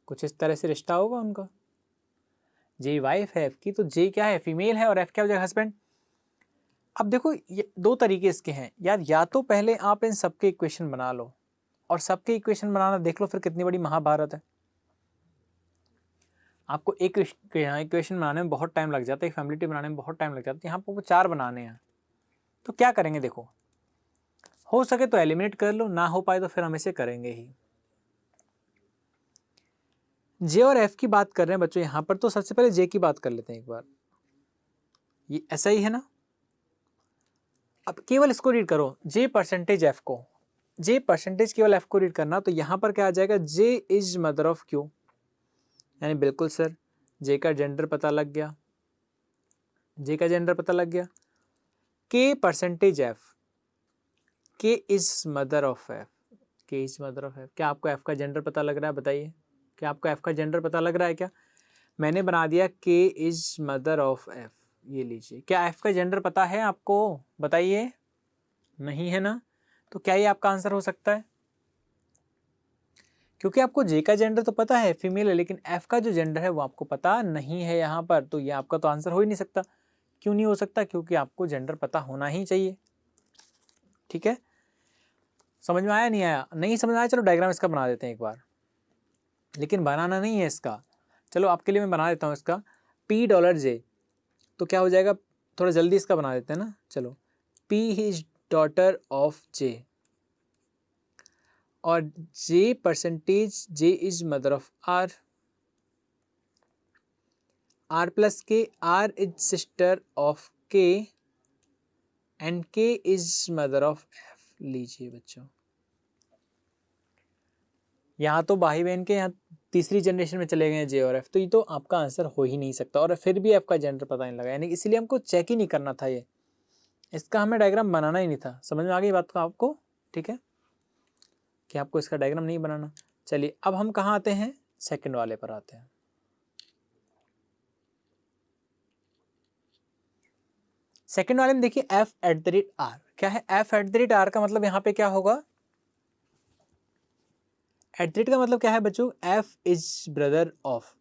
कुछ इस तरह से रिश्ता होगा उनका, J वाइफ है F की, तो J क्या है, फीमेल है, और F क्या हो जाएगा, हस्बैंड। अब देखो ये दो तरीके इसके हैं यार, या तो पहले आप इन सबके इक्वेशन बना लो, और सबके इक्वेशन बनाना देख लो फिर कितनी बड़ी महाभारत है। आपको एक इक्वेशन बनाने में बहुत टाइम लग जाता है, एक फैमिली ट्री बनाने में बहुत टाइम लग जाता है, यहाँ पर वो 4 बनाने हैं। तो क्या करेंगे, देखो हो सके तो एलिमिनेट कर लो, ना हो पाए तो फिर हम इसे करेंगे ही। जे और एफ की बात कर रहे हैं बच्चों यहाँ पर, तो सबसे पहले जे की बात कर लेते हैं एक बार, ये ऐसा ही है ना। अब केवल इसको रीड करो, जे परसेंटेज एफ को, जे परसेंटेज केवल एफ को रीड करना, तो यहाँ पर क्या आ जाएगा, जे इज मदर ऑफ क्यू, यानी बिल्कुल सर जे का जेंडर पता लग गया, जे का जेंडर पता लग गया। के परसेंटेज एफ, के इज मदर ऑफ एफ, के इज मदर ऑफ एफ। क्या आपको एफ का जेंडर पता लग रहा है, बताइए, क्या आपको एफ का जेंडर पता लग रहा है क्या। मैंने बना दिया के इज मदर ऑफ एफ, ये लीजिए। क्या एफ का जेंडर पता है आपको, बताइए, नहीं है ना, तो क्या ये आपका आंसर हो सकता है, क्योंकि आपको जे का जेंडर तो पता है फीमेल है, लेकिन एफ का जो जेंडर है वो आपको पता नहीं है यहाँ पर, तो ये आपका तो आंसर हो ही नहीं सकता। क्यों नहीं हो सकता, क्योंकि आपको जेंडर पता होना ही चाहिए, ठीक है। समझ में आया, नहीं आया, नहीं समझ में आया, चलो डायग्राम इसका बना देते हैं एक बार, लेकिन बनाना नहीं है इसका, चलो आपके लिए मैं बना देता हूँ इसका। $P, तो क्या हो जाएगा, थोड़ा जल्दी इसका बना देते हैं ना, चलो। P is daughter of J, और J percentage J is mother of R, R plus K, R is sister of K, and K is mother of F। लीजिए बच्चों, यहाँ तो भाई बहन के यहाँ तीसरी जनरेशन में चले गए J और F, तो ये तो आपका आंसर हो ही नहीं सकता, और फिर भी F का जेंडर पता नहीं लगा, यानी इसीलिए हमको चेक ही नहीं करना था, ये इसका हमें डायग्राम बनाना ही नहीं था। समझ में आ गई बात को आपको, ठीक है, कि आपको इसका डायग्राम नहीं बनाना। चलिए अब हम कहाँ आते हैं, सेकंड वाले पर आते हैं। सेकंड वाले में देखिए f@r, क्या है f@r का मतलब यहाँ पे क्या होगा, एट का मतलब क्या है बच्चों, f इज ब्रदर ऑफ,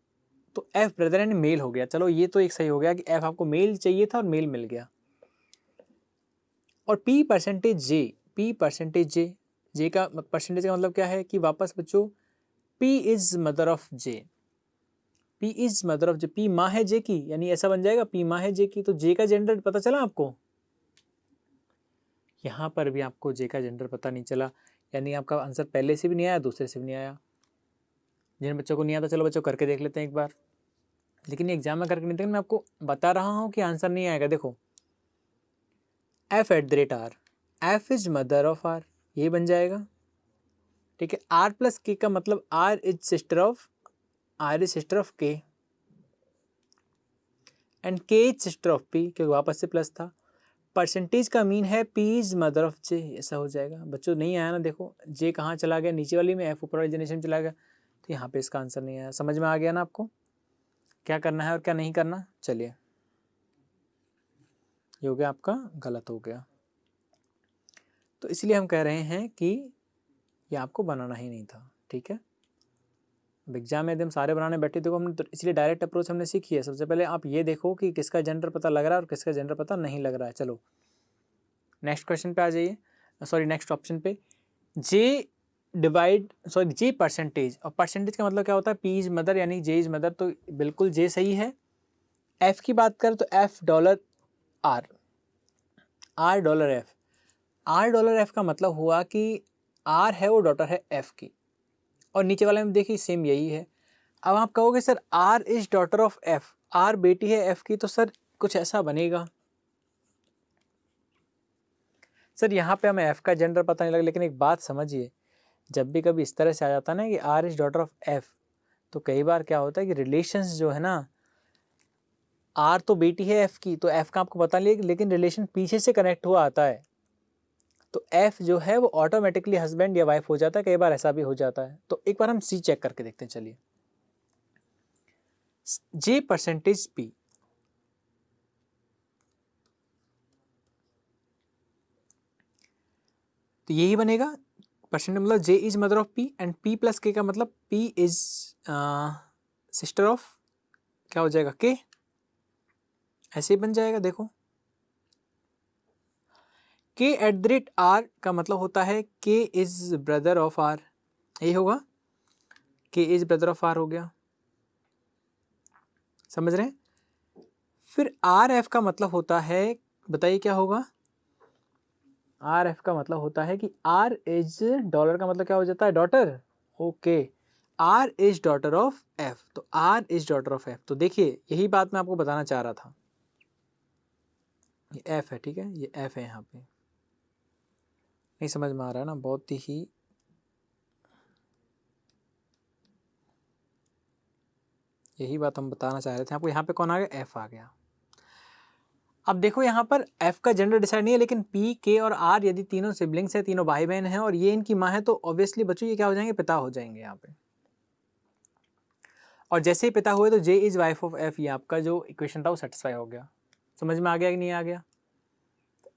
तो f ब्रदर यानी मेल हो गया। चलो ये तो एक सही हो गया कि f आपको मेल चाहिए था और मेल मिल गया। और p percentage j, p percentage j, j का परसेंटेज का मतलब क्या है कि वापस बच्चों p is mother of j, p is mother of j, p माँ है j की, यानी ऐसा बन जाएगा p माँ है j की, तो j का जेंडर पता चला आपको, यहाँ पर भी आपको j का जेंडर पता नहीं चला, यानी आपका आंसर पहले से भी नहीं आया, दूसरे से भी नहीं आया। जिन बच्चों को नहीं आता चलो बच्चों करके देख लेते हैं एक बार, लेकिन एग्जाम में करके नहीं देखें, मैं आपको बता रहा हूँ कि आंसर नहीं आएगा। देखो f@r, f is mother of r, ये बन जाएगा, ठीक है। r प्लस k का मतलब r is sister of k, and k is sister of p, क्योंकि वापस से प्लस था। परसेंटेज का मीन है पी इज मदर ऑफ जे, ऐसा हो जाएगा। बच्चों नहीं आया ना, देखो जे कहाँ चला गया, नीचे वाली में, एफ ऊपर वाली जनरेशन चला गया, तो यहाँ पे इसका आंसर नहीं आया। समझ में आ गया ना आपको क्या करना है और क्या नहीं करना। चलिए ये हो गया आपका, गलत हो गया। तो इसलिए हम कह रहे हैं कि ये आपको बनाना ही नहीं था, ठीक है। अब एग्जाम में एकदम सारे बनाने बैठे थे, हमने तो इसलिए डायरेक्ट अप्रोच हमने सीखी है। सबसे पहले आप ये देखो कि किसका जेंडर पता लग रहा है और किसका जेंडर पता नहीं लग रहा है। चलो नेक्स्ट क्वेश्चन पे आ जाइए, सॉरी नेक्स्ट ऑप्शन पे। जे परसेंटेज, और परसेंटेज का मतलब क्या होता है, पी इज मदर यानी जे इज मदर, तो बिल्कुल जे सही है। एफ की बात करें तो F dollar R, R dollar F, R dollar F का मतलब हुआ कि आर है वो डॉटर है एफ की, और नीचे वाले में देखिए सेम यही है। अब आप कहोगे sir R is daughter of F, R बेटी है एफ की, तो सर कुछ ऐसा बनेगा। सर यहाँ पे हमें एफ का जेंडर पता नहीं लगा, लेकिन एक बात समझिए, जब भी कभी इस तरह से आ जाता है ना कि R is daughter of F, तो कई बार क्या होता है कि रिलेशंस जो है ना, आर तो बेटी है एफ की, तो एफ का आपको पता नहीं, लेकिन रिलेशन पीछे से कनेक्ट हुआ आता है, तो एफ जो है वो ऑटोमेटिकली हस्बैंड या वाइफ हो जाता है। कई बार ऐसा भी हो जाता है। तो एक बार हम सी चेक करके देखते हैं। चलिए जे परसेंटेज पी, तो यही बनेगा। परसेंटेज मतलब J is mother of P, and P plus K का मतलब पी इज सिस्टर ऑफ, क्या हो जाएगा, के, ऐसे ही बन जाएगा। देखो के एट द रेट आर का मतलब होता है के इज ब्रदर ऑफ आर, यही होगा, के इज ब्रदर ऑफ आर हो गया। समझ रहे हैं। फिर आर एफ का मतलब होता है, बताइए क्या होगा। आर एफ का मतलब होता है कि आर इज डॉलर का मतलब क्या हो जाता है, daughter. Okay, R is daughter of F, तो R is daughter of F. तो देखिए यही बात मैं आपको बताना चाह रहा था, ये एफ है, ठीक है, ये एफ है। यहाँ पे नहीं समझ में आ रहा है ना, बहुत ही यही बात हम बताना चाह रहे थे आपको। यहाँ पे कौन आ गया, एफ आ गया। अब देखो यहाँ पर एफ का जेंडर डिसाइड नहीं है, लेकिन पी, के और आर यदि तीनों सिबलिंग्स हैं, तीनों भाई बहन हैं, और ये इनकी माँ है, तो ऑब्वियसली बच्चों ये क्या हो जाएंगे, पिता हो जाएंगे यहाँ पे। और जैसे ही पिता हुए तो जे इज वाइफ ऑफ एफ, ये आपका जो इक्वेशन था वो सेटिस्फाई हो गया। समझ में आ गया कि नहीं आ गया।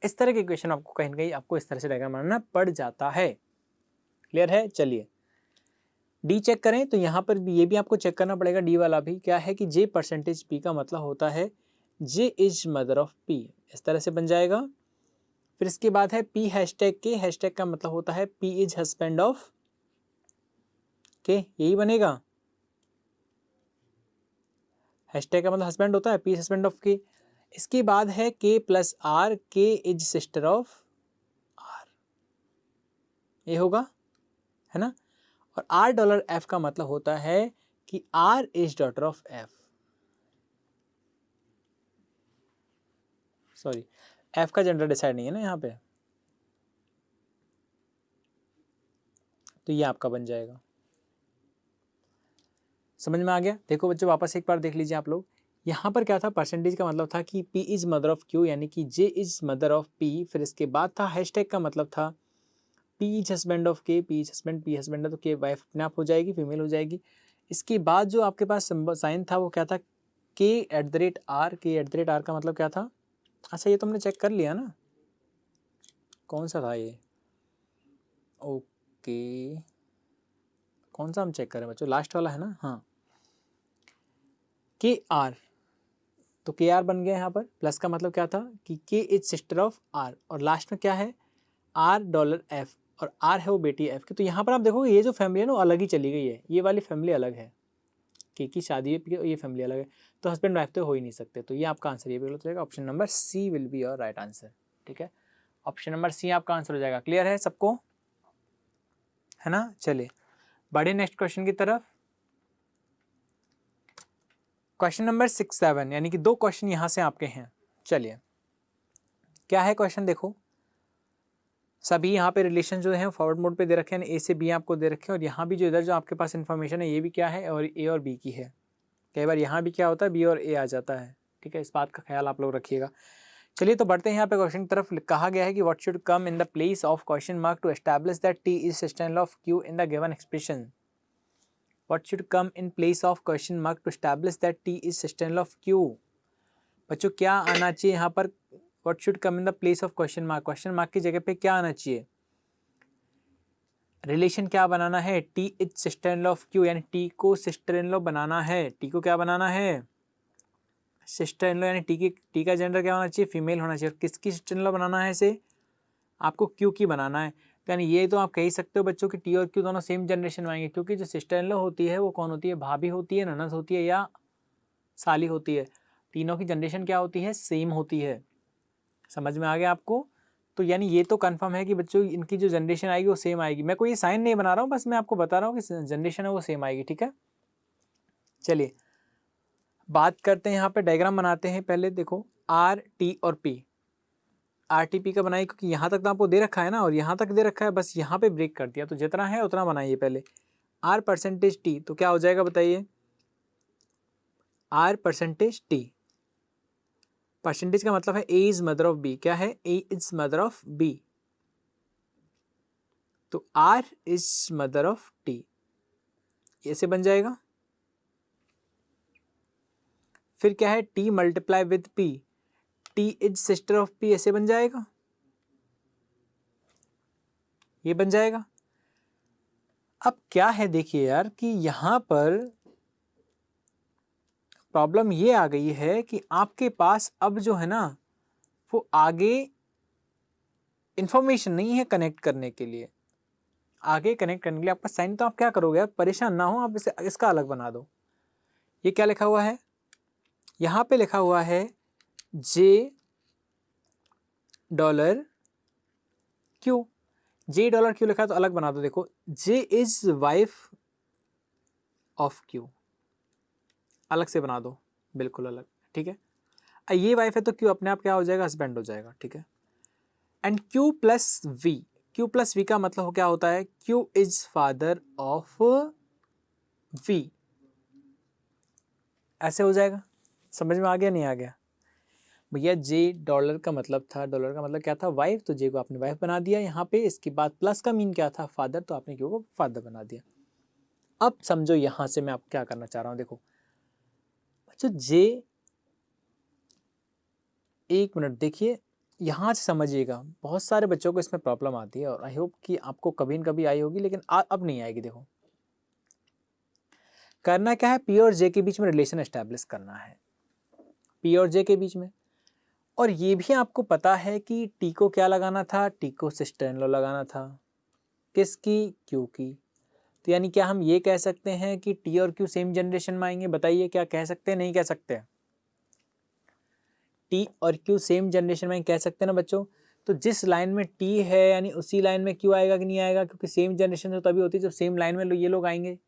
इस तरह के इक्वेशन आपको कहीं ना कहीं आपको इस तरह से डायग्राम बनाना पड़ जाता है। क्लियर है। चलिए डी चेक करें, तो यहाँ पर भी ये भी आपको चेक करना पड़ेगा। डी वाला भी क्या है कि जे परसेंटेज पी का मतलब होता है जे इज मदर ऑफ पी, इस तरह से बन जाएगा। फिर इसके बाद है पी हैशटैग के, हैशटैग का मतलब होता है पी इज हस्बैंड ऑफ के, यही बनेगा। हैशटैग का मतलब हस्बैंड होता है, पी हस्बैंड ऑफ के। इसके बाद है के प्लस आर, के इज सिस्टर ऑफ आर, ये होगा, है ना। और आर डॉलर एफ का मतलब होता है कि R is daughter of F, sorry F का जेंडर डिसाइड नहीं है ना यहाँ पे, तो ये आपका बन जाएगा। समझ में आ गया। देखो बच्चों वापस एक बार देख लीजिए आप लोग, यहाँ पर क्या था, परसेंटेज का मतलब था कि P is mother of Q, यानी कि J is mother of P। फिर इसके बाद था हैशटैग का मतलब था P is husband of K, P is husband, P husband है तो K वाइफ अपने आप हो जाएगी, फीमेल हो जाएगी। इसके बाद जो आपके पास साइन था वो क्या था, K at the rate R, K at the rate R का मतलब क्या था। अच्छा ये तो हमने चेक कर लिया ना, कौन सा था ये, ओके कौन सा हम चेक करें बच्चों, लास्ट वाला है ना, हाँ के आर, तो के आर बन गया यहाँ पर। प्लस का मतलब क्या था कि के इज सिस्टर ऑफ आर, और लास्ट में क्या है आर डॉलर एफ, और आर है वो बेटी एफ की। तो यहाँ पर आप देखोगे ये जो फैमिली है ना वो अलग ही चली गई है, ये वाली फैमिली अलग है, के की शादी है, ये फैमिली अलग है, तो हस्बैंड वाइफ तो हो ही नहीं सकते। तो ये आपका आंसर ये भी गलत हो जाएगा। Option number C will be your right answer, ठीक है, ऑप्शन नंबर सी आपका आंसर हो जाएगा। क्लियर है सबको, है ना। चलिए बढ़े नेक्स्ट क्वेश्चन की तरफ। क्वेश्चन नंबर 6, 7, यानी कि 2 क्वेश्चन यहाँ से आपके हैं। चलिए क्या है क्वेश्चन, देखो सभी यहाँ पे रिलेशन जो है फॉरवर्ड मोड पे दे रखे हैं, ए से बी आपको दे रखे हैं, और यहाँ भी जो इधर जो आपके पास इन्फॉर्मेशन है ये भी क्या है, और ए और बी की है। कई बार यहाँ भी क्या होता है बी और ए आ जाता है, ठीक है, इस बात का ख्याल आप लोग रखिएगा। चलिए तो बढ़ते हैं यहाँ पे क्वेश्चन की तरफ। कहा गया है कि what should come in the place of question mark to establish that T is sister in law of Q in the given expression. What should come in place of question mark to establish that T is sister in law of Q. बच्चों क्या आना चाहिए यहाँ पर? What should come in the place of question mark की जगह पे क्या आना चाहिए? रिलेशन क्या बनाना है? T is sister in law of Q, यानी टी को सिस्टर इन लॉ बनाना है। टी को क्या बनाना है? सिस्टर इन लॉ, यानी टी का जेंडर क्या होना चाहिए? फीमेल होना चाहिए। और किसकी सिस्टर इन लॉ बनाना है इसे? आपको क्यू की बनाना है। यानी ये तो आप कह ही सकते हो बच्चों कि टी और क्यू दोनों सेम जनरेशन में आएंगे, क्योंकि जो सिस्टर इन लॉ होती है वो कौन होती है? भाभी होती है, ननद होती है या साली होती है। तीनों की जनरेशन क्या होती है? सेम होती है। समझ में आ गया आपको? तो यानी ये तो कंफर्म है कि बच्चों इनकी जो जनरेशन आएगी वो सेम आएगी। मैं कोई साइन नहीं बना रहा हूँ, बस मैं आपको बता रहा हूँ कि जनरेशन है वो सेम आएगी। ठीक है, चलिए बात करते हैं। यहाँ पे डायग्राम बनाते हैं। पहले देखो आर टी और पी। आर टी पी का बनाइए, क्योंकि यहाँ तक तो आपको दे रखा है ना, और यहाँ तक दे रखा है, बस यहाँ पे ब्रेक कर दिया। तो जितना है उतना बनाइए पहले। आर परसेंटेज टी, तो क्या हो जाएगा बताइए? आर परसेंटेज टी, परसेंटेज का मतलब है A is mother of B. क्या है? A is mother of B. तो R is mother of T, ऐसे बन जाएगा। फिर क्या है? T multiply with P, T is sister of P, ऐसे बन जाएगा। ये बन जाएगा। अब क्या है देखिए यार कि यहां पर प्रॉब्लम ये आ गई है कि आपके पास अब जो है ना वो आगे इंफॉर्मेशन नहीं है कनेक्ट करने के लिए। आगे कनेक्ट करने के लिए आपका साइन, तो आप क्या करोगे यार? परेशान ना हो आप, इसे इसका अलग बना दो। ये क्या लिखा हुआ है? यहाँ पे लिखा हुआ है जे डॉलर क्यू। जे डॉलर क्यू लिखा है तो अलग बना दो। देखो जे इज वाइफ ऑफ क्यू, अलग से बना दो, बिल्कुल अलग। ठीक है, ये वाइफ है तो क्यू अपने आप क्या हो जाएगा? हस्बैंड हो जाएगा। ठीक है, and Q plus V. Q plus V का मतलब क्या होता है? Q is father of V, ऐसे हो जाएगा। समझ में आ गया नहीं आ गया? भैया जे डॉलर का मतलब था, डॉलर का मतलब क्या था? वाइफ, तो जे को आपने वाइफ बना दिया यहाँ पे। इसके बाद प्लस का मीन क्या था? फादर, तो आपने क्यू को फादर बना दिया। अब समझो यहाँ से मैं आप क्या करना चाह रहा हूँ। देखो बच्चों जे, एक मिनट देखिए, यहाँ से समझिएगा। बहुत सारे बच्चों को इसमें प्रॉब्लम आती है, और आई होप कि आपको कभी न कभी आई होगी, लेकिन अब नहीं आएगी। देखो करना क्या है? पी और जे के बीच में रिलेशन एस्टैब्लिश करना है, पी और जे के बीच में। और ये भी आपको पता है कि टी को क्या लगाना था? टी को सिस्टर इन लॉ लगाना था। किसकी? क्यू की। तो यानी क्या हम ये कह सकते हैं कि टी और क्यू सेम जनरेशन में आएंगे? बताइए क्या कह सकते हैं? नहीं कह सकते? टी और क्यू सेम जनरेशन में कह सकते हैं ना बच्चों? तो जिस लाइन में टी है यानी उसी लाइन में क्यू आएगा कि नहीं आएगा? क्योंकि सेम जनरेशन तो तभी होती है जब सेम लाइन में ये लोग आएंगे।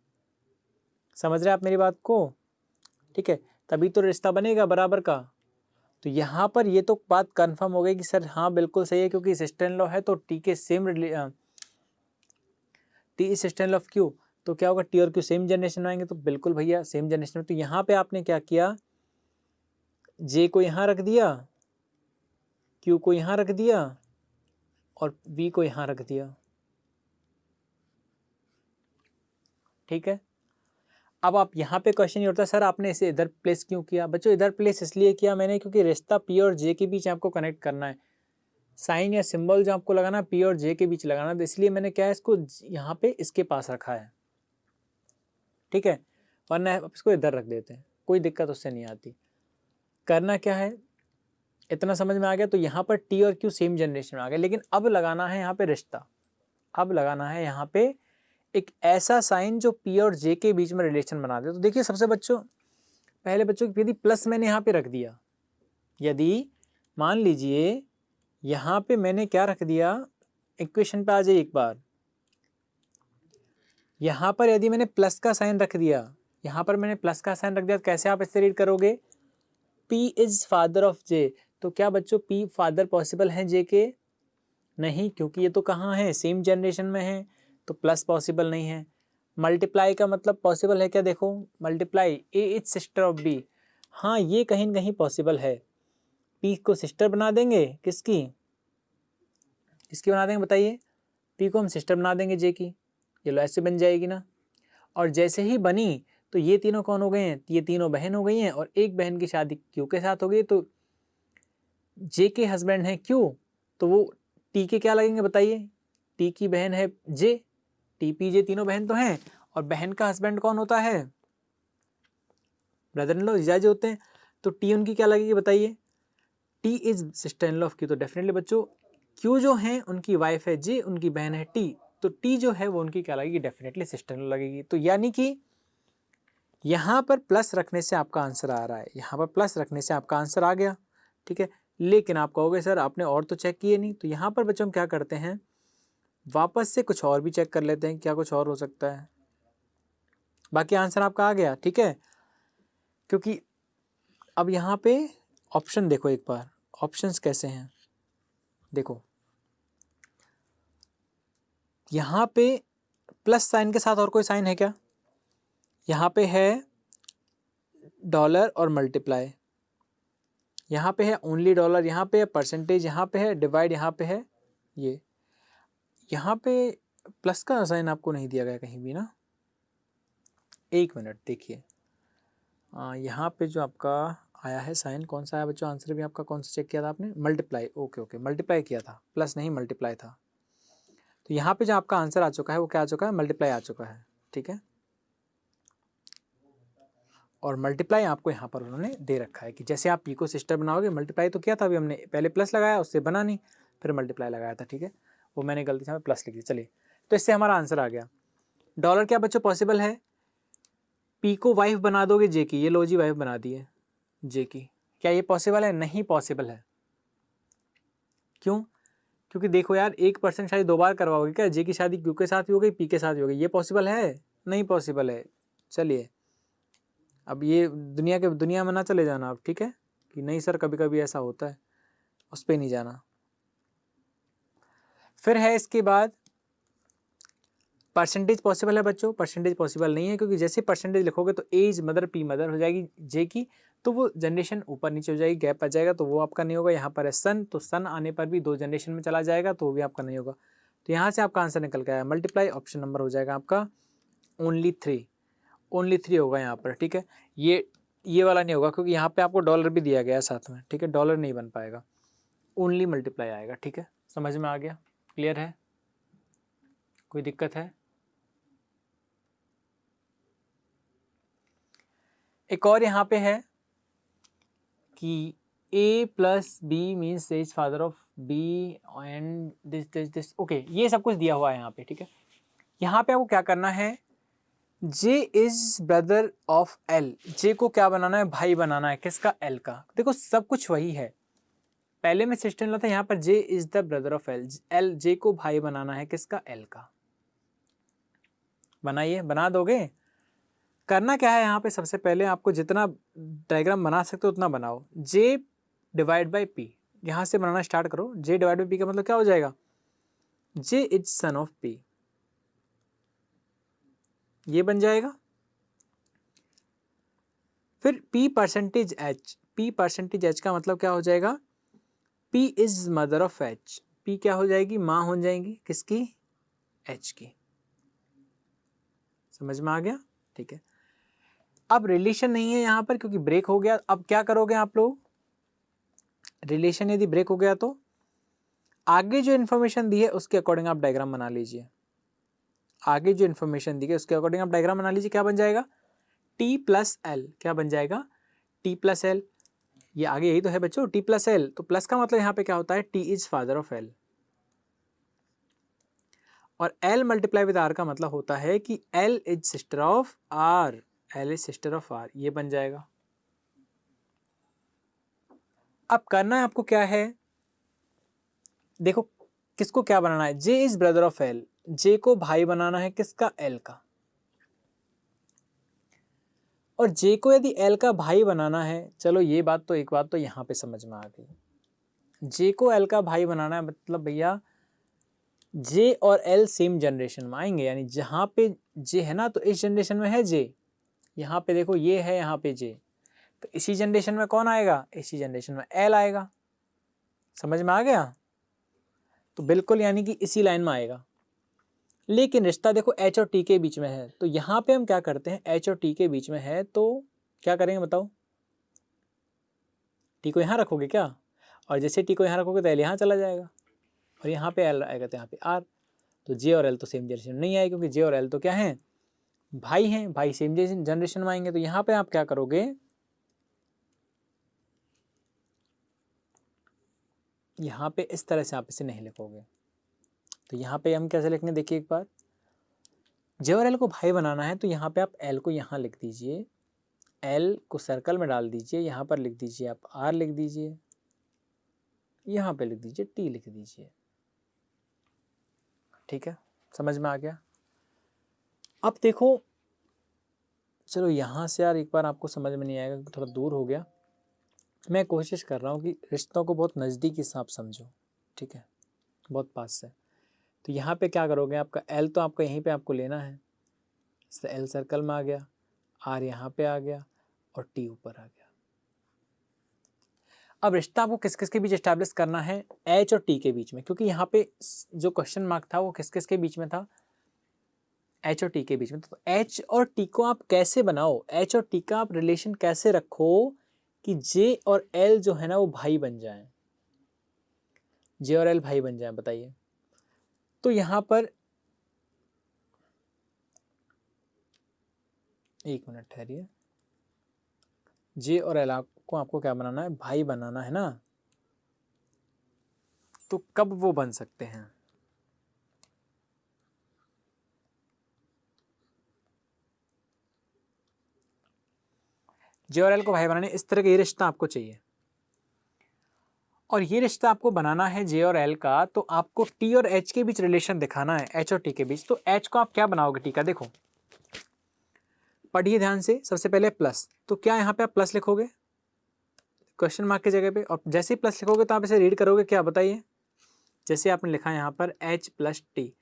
समझ रहे हैं आप मेरी बात को? ठीक है, तभी तो रिश्ता बनेगा बराबर का। तो यहाँ पर ये तो बात कंफर्म हो गई कि सर हाँ बिल्कुल सही है, क्योंकि सिस्टर इन लॉ है तो टी के same, T is sister in law of Q, तो क्या होगा? टी और क्यू सेम जनरेशन में आएंगे। तो बिल्कुल भैया सेम जनरेशन में। तो यहाँ पे आपने क्या किया? जे को यहाँ रख दिया, क्यू को यहाँ रख दिया, और वी को यहाँ रख दिया। ठीक है, अब आप यहाँ पे क्वेश्चन ये होता है सर आपने इसे इधर प्लेस क्यों किया? बच्चों इधर प्लेस इसलिए किया मैंने क्योंकि रिश्ता पी और जे के बीच आपको कनेक्ट करना है। साइन या सिंबल जो आपको लगाना पी और जे के बीच लगाना, तो इसलिए मैंने क्या है इसको यहाँ पे इसके पास रखा है। ठीक है, वरना इसको इधर रख देते हैं, कोई दिक्कत उससे नहीं आती। करना क्या है इतना समझ में आ गया? तो यहाँ पर टी और क्यू सेम जनरेशन में आ गए, लेकिन अब लगाना है यहाँ पे रिश्ता। अब लगाना है यहाँ पे एक ऐसा साइन जो पी और जे के बीच में रिलेशन बना दे। तो देखिए सबसे बच्चों पहले बच्चों यदि प्लस मैंने यहाँ पे रख दिया, यदि मान लीजिए यहाँ पे मैंने क्या रख दिया, इक्वेशन पे आ जाइए एक बार। यहाँ पर यदि मैंने प्लस का साइन रख दिया, यहाँ पर मैंने प्लस का साइन रख दिया, तो कैसे आप इससे रीड करोगे? P is father of J। तो क्या बच्चों P फादर पॉसिबल है J के? नहीं, क्योंकि ये तो कहाँ है? सेम जनरेशन में है, तो प्लस पॉसिबल नहीं है। मल्टीप्लाई का मतलब पॉसिबल है क्या? देखो multiply, A is sister of B, हाँ ये कहीं न कहीं पॉसिबल है। पी को सिस्टर बना देंगे, किसकी बना देंगे बताइए, पी को हम सिस्टर बना देंगे जे की, ये लो ऐसे बन जाएगी ना। और जैसे ही बनी तो ये तीनों कौन हो गए हैं, ये तीनों बहन हो गई हैं, और एक बहन की शादी क्यू के साथ हो गई, तो जे के हस्बैंड है क्यू, तो वो टी के क्या लगेंगे बताइए, टी की बहन है जे, टी पी जे तीनों बहन तो हैं, और बहन का हस्बैंड कौन होता है, ब्रदर इन लॉ, जीजाजी होते हैं, तो टी उनकी क्या लगेगी बताइए, T is sister in law of Q. तो डेफिनेटली बच्चों क्यू जो हैं उनकी वाइफ है जे, उनकी बहन है टी, तो टी जो है वो उनकी क्या लगेगी, डेफिनेटली सिस्टर इन लॉ लगेगी। तो यानी कि यहाँ पर प्लस रखने से आपका आंसर आ रहा है, यहाँ पर प्लस रखने से आपका आंसर आ गया, ठीक है। लेकिन आप कहोगे सर आपने और तो चेक किए नहीं, तो यहाँ पर बच्चों हम क्या करते हैं, वापस से कुछ और भी चेक कर लेते हैं, क्या कुछ और हो सकता है। बाकी आंसर आपका आ गया, ठीक है। क्योंकि अब यहाँ पे ऑप्शन देखो एक बार, ऑप्शंस कैसे हैं देखो, यहाँ पे प्लस साइन के साथ और कोई साइन है क्या, यहाँ पे है डॉलर और मल्टीप्लाई, यहाँ पे है ओनली डॉलर, यहाँ पे है परसेंटेज, यहाँ पे है डिवाइड, यहाँ पे है ये, यहाँ पे प्लस का साइन आपको नहीं दिया गया कहीं भी ना। एक मिनट देखिए, यहाँ पे जो आपका आया है साइन कौन सा आया बच्चों, आंसर भी आपका कौन सा चेक किया था आपने, मल्टीप्लाई, ओके ओके मल्टीप्लाई किया था, प्लस नहीं मल्टीप्लाई था। तो यहाँ पे जो आपका आंसर आ चुका है वो क्या आ चुका है, मल्टीप्लाई आ चुका है, ठीक है। और मल्टीप्लाई आपको यहाँ पर उन्होंने दे रखा है कि जैसे आप पी को सिस्टर बनाओगे, मल्टीप्लाई तो किया था अभी हमने, पहले प्लस लगाया उससे बना नहीं, फिर मल्टीप्लाई लगाया था, ठीक है। वो मैंने गलती से प्लस लिख दिया, चलिए। तो इससे हमारा आंसर आ गया। डॉलर क्या बच्चों पॉसिबल है, पी को वाइफ बना दोगे जे की, ये लो जी वाइफ बना दी है जे की, क्या ये पॉसिबल है, नहीं पॉसिबल है। क्यों, क्योंकि देखो यार 1% शादी 2 बार करवाओगे क्या, जे की शादी क्यू के साथ भी हो गई, पी के साथ भी हो गई, ये पॉसिबल है, नहीं पॉसिबल है। चलिए अब ये दुनिया में ना चले जाना आप, ठीक है, कि नहीं सर कभी कभी ऐसा होता है, उस पर नहीं जाना। फिर है इसके बाद परसेंटेज पॉसिबल है बच्चों, परसेंटेज पॉसिबल नहीं है, क्योंकि जैसे परसेंटेज लिखोगे तो एज मदर पी मदर हो जाएगी जे की, तो वो जनरेशन ऊपर नीचे हो जाएगी, गैप आ जाएगा, तो वो आपका नहीं होगा। यहाँ पर है सन, तो सन आने पर भी 2 जनरेशन में चला जाएगा, तो वो भी आपका नहीं होगा। तो यहाँ से आपका आंसर निकल गया है मल्टीप्लाई, ऑप्शन नंबर हो जाएगा आपका ओनली 3 होगा यहाँ पर, ठीक है। ये वाला नहीं होगा क्योंकि यहाँ पे आपको डॉलर भी दिया गया है साथ में, ठीक है, डॉलर नहीं बन पाएगा, ओनली मल्टीप्लाई आएगा, ठीक है। समझ में आ गया, क्लियर है, कोई दिक्कत है। एक और यहाँ पे है कि a plus B means is father of b and this okay, ये सब कुछ दिया हुआ है यहाँ पे, ठीक है। यहाँ पे आपको क्या करना है, j is brother of l, j को क्या बनाना है, भाई बनाना है, किसका, l का। देखो सब कुछ वही है, पहले में सिस्टर इन लॉ था, यहाँ पर j is the brother of l, j को भाई बनाना है किसका, l का। बनाइए, बना दोगे। करना क्या है यहाँ पे, सबसे पहले आपको जितना डायग्राम बना सकते हो उतना बनाओ। j डिवाइड बाई p, यहाँ से बनाना स्टार्ट करो। j डिवाइड बाई p का मतलब क्या हो जाएगा, j is son of p, ये बन जाएगा। फिर p percentage h, p percentage h का मतलब क्या हो जाएगा, p is mother of h, p क्या हो जाएगी, माँ हो जाएगी किसकी, h की। समझ में आ गया, ठीक है। अब रिलेशन नहीं है यहाँ पर क्योंकि ब्रेक हो गया। अब क्या करोगे आप लोग, रिलेशन यदि ब्रेक हो गया तो आगे जो इन्फॉर्मेशन दी है उसके अकॉर्डिंग आप डायग्राम बना लीजिए। आगे जो इन्फॉर्मेशन दी है उसके अकॉर्डिंग आप डायग्राम बना लीजिए। क्या बन जाएगा, t प्लस एल, क्या बन जाएगा, t प्लस एल, ये आगे यही तो है बच्चों, t प्लस एल। तो प्लस का मतलब यहाँ पे क्या होता है, t is father of l, और l मल्टीप्लाई विद r का मतलब होता है कि l is sister of r, l is sister of r, ये बन जाएगा। अब करना है आपको क्या है, देखो किसको क्या बनाना है, j is brother of l, j को भाई बनाना है किसका, l का। और j को यदि l का भाई बनाना है, चलो ये बात तो, एक बात तो यहाँ पे समझ में आ गई, j को l का भाई बनाना है मतलब भैया j और l सेम जनरेशन में आएंगे, यानी जहाँ पे j है ना तो इस जनरेशन में है j, यहाँ पे देखो ये है, यहाँ पे j, तो इसी जनरेशन में कौन आएगा, इसी जनरेशन में एल आएगा। समझ में आ गया? तो बिल्कुल यानी कि इसी लाइन में आएगा। लेकिन रिश्ता देखो एच और टी के बीच में है, तो यहाँ पे हम क्या करते हैं, एच और टी के बीच में है तो क्या करेंगे बताओ, टी को यहाँ रखोगे क्या, और जैसे टी को यहाँ रखोगे तो एल यहाँ चला जाएगा और यहाँ पे एल आएगा तो यहाँ पे आर। तो जे और एल तो सेम जनरेशन नहीं आएगी, क्योंकि जे और एल तो क्या है, भाई हैं, भाई सेम जनरेशन में आएंगे। तो यहाँ पे आप क्या करोगे, यहाँ पे इस तरह से आप इसे नहीं लिखोगे। तो यहाँ पे हम कैसे लिखेंगे, देखिए एक बार, जे और एल को भाई बनाना है तो यहाँ पे आप एल को यहाँ लिख दीजिए, एल को सर्कल में डाल दीजिए, यहाँ पर लिख दीजिए आप आर लिख दीजिए, यहाँ पे लिख दीजिए टी लिख दीजिए। ठीक है, समझ में आ गया? अब देखो, चलो यहाँ से यार एक बार आपको समझ में नहीं आएगा कि थोड़ा दूर हो गया। मैं कोशिश कर रहा हूँ कि रिश्तों को बहुत नज़दीकी से आप समझो, ठीक है, बहुत पास से। तो यहाँ पे क्या करोगे, आपका एल तो आपका यहीं पे आपको लेना है, इससे एल सर्कल में आ गया, आर यहाँ पे आ गया और टी ऊपर आ गया। अब रिश्ता आपको किस किस के बीच एस्टैब्लिश करना है, एच और टी के बीच में, क्योंकि यहाँ पे जो क्वेश्चन मार्क था वो किस किस के बीच में था, एच और टी के बीच में। तो एच और टी को आप कैसे बनाओ, एच और टी का आप रिलेशन कैसे रखो कि जे और एल जो है ना वो भाई बन जाए, जे और एल भाई बन जाए, बताइए। तो यहाँ पर एक मिनट ठहरिए, जे और एल को आपको क्या बनाना है, भाई बनाना है ना। तो कब वो बन सकते हैं, जे और एल को भाई बनाने इस तरह का ये रिश्ता आपको चाहिए, और ये रिश्ता आपको बनाना है जे और एल का, तो आपको टी और एच के बीच रिलेशन दिखाना है, एच और टी के बीच। तो एच को आप क्या बनाओगे, टी का, देखो पढ़िए ध्यान से। सबसे पहले प्लस, तो क्या यहाँ पे आप प्लस लिखोगे क्वेश्चन मार्क की जगह पे, और जैसे ही प्लस लिखोगे तो आप इसे रीड करोगे क्या, बताइए। जैसे आपने लिखा है यहाँ पर एच प्लस टी,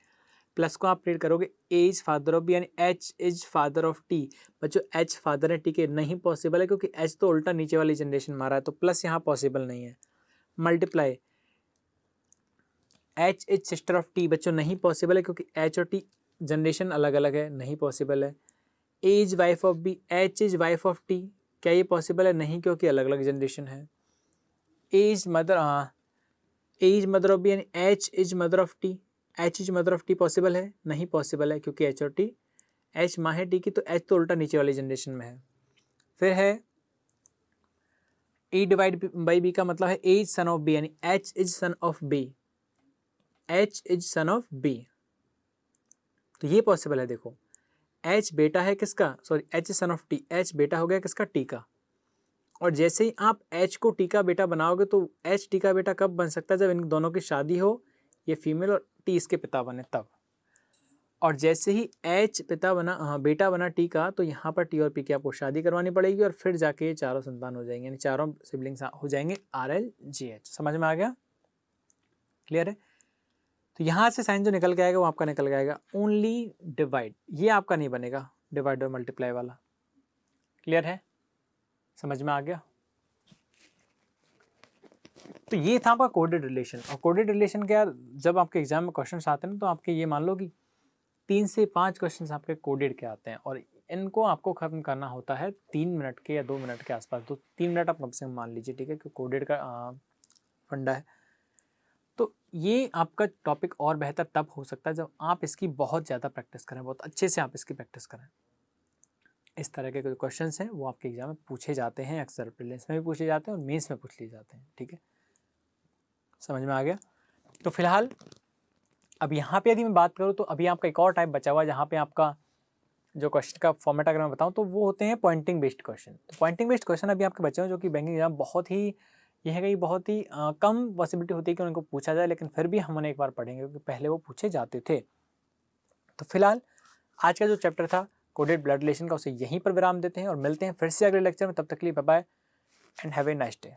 प्लस को आप रीड करोगे ए इज फादर ऑफ बी, यानी H is father of T. बच्चों एच फादर है टी के, नहीं पॉसिबल है, क्योंकि एच तो उल्टा नीचे वाली जनरेशन मारा है, तो प्लस यहाँ पॉसिबल नहीं है। Multiply H is sister of T, बच्चों नहीं पॉसिबल है, क्योंकि एच और टी जनरेशन अलग अलग है, नहीं पॉसिबल है। A is wife of B, H is wife of T, क्या ये पॉसिबल है, नहीं, क्योंकि अलग अलग जनरेशन है। ए इज मदर, हाँ, ए इज मदर ऑफ बी, यानी H is mother of T, H is mother of tea possible है, नहीं पॉसिबल है, क्योंकि एच और टी, एच माँ है टी की, तो एच तो उल्टा नीचे वाली जनरेशन में है। फिर है ए डिवाइड बाई बी, का मतलब है A is son of B, यानी H is son of B, H is son of B, तो ये पॉसिबल है। देखो एच बेटा है किसका, sorry H is son of T, H बेटा हो गया किसका, टी का। और जैसे ही आप एच को टी का बेटा बनाओगे तो एच टी का बेटा कब बन सकता है, जब इन दोनों की शादी हो, ये फीमेल और टी इसके पिता बने तब। और जैसे ही एच पिता बना, हाँ बेटा बना टी का, तो यहाँ पर टी और पी की आपको शादी करवानी पड़ेगी, और फिर जाके ये चारों संतान हो जाएंगे, यानी चारों सिबलिंग्स हो जाएंगे आर एल जी एच। समझ में आ गया, क्लियर है? तो यहाँ से साइन जो निकल के आएगा वो आपका निकल के आएगा ओनली डिवाइड, ये आपका नहीं बनेगा डिवाइड और मल्टीप्लाई वाला। क्लियर है, समझ में आ गया? तो ये था आपका कोडेड रिलेशन। और कोडेड रिलेशन के यार जब आपके एग्जाम में क्वेश्चन आते हैं तो आपके ये मान लो कि 3 से 5 क्वेश्चन आपके कोडेड के आते हैं, और इनको आपको खत्म करना होता है 3 मिनट के या 2 मिनट के आसपास। तो 3 मिनट आप कम से कम मान लीजिए, ठीक है, क्योंकि कोडेड का फंडा है। तो ये आपका टॉपिक और बेहतर तब हो सकता है जब आप इसकी बहुत ज़्यादा प्रैक्टिस करें, बहुत अच्छे से आप इसकी प्रैक्टिस करें। इस तरह के जो क्वेश्चन हैं वो आपके एग्जाम में पूछे जाते हैं, अक्सर प्रीलिम्स में भी पूछे जाते हैं और मेंस में पूछ लिए जाते हैं, ठीक है, समझ में आ गया? तो फिलहाल अब यहाँ पे यदि मैं बात करूँ तो अभी आपका एक और टाइप बचा हुआ है, जहाँ पे आपका जो क्वेश्चन का फॉर्मेट अगर मैं बताऊँ तो वो होते हैं पॉइंटिंग बेस्ड क्वेश्चन। तो पॉइंटिंग बेस्ड क्वेश्चन अभी आपके बचे हैं, जो कि बैंकिंग एग्जाम बहुत ही यह है कि बहुत ही कम पॉसिबिलिटी होती है कि उनको पूछा जाए, लेकिन फिर भी हम उन्हें एक बार पढ़ेंगे क्योंकि पहले वो पूछे जाते थे। तो फिलहाल आज का जो चैप्टर था कोडेड ब्लड रिलेशन का, उसे यहीं पर विराम देते हैं और मिलते हैं फिर से अगले लेक्चर में। तब तक के लिए bye bye and have a nice day.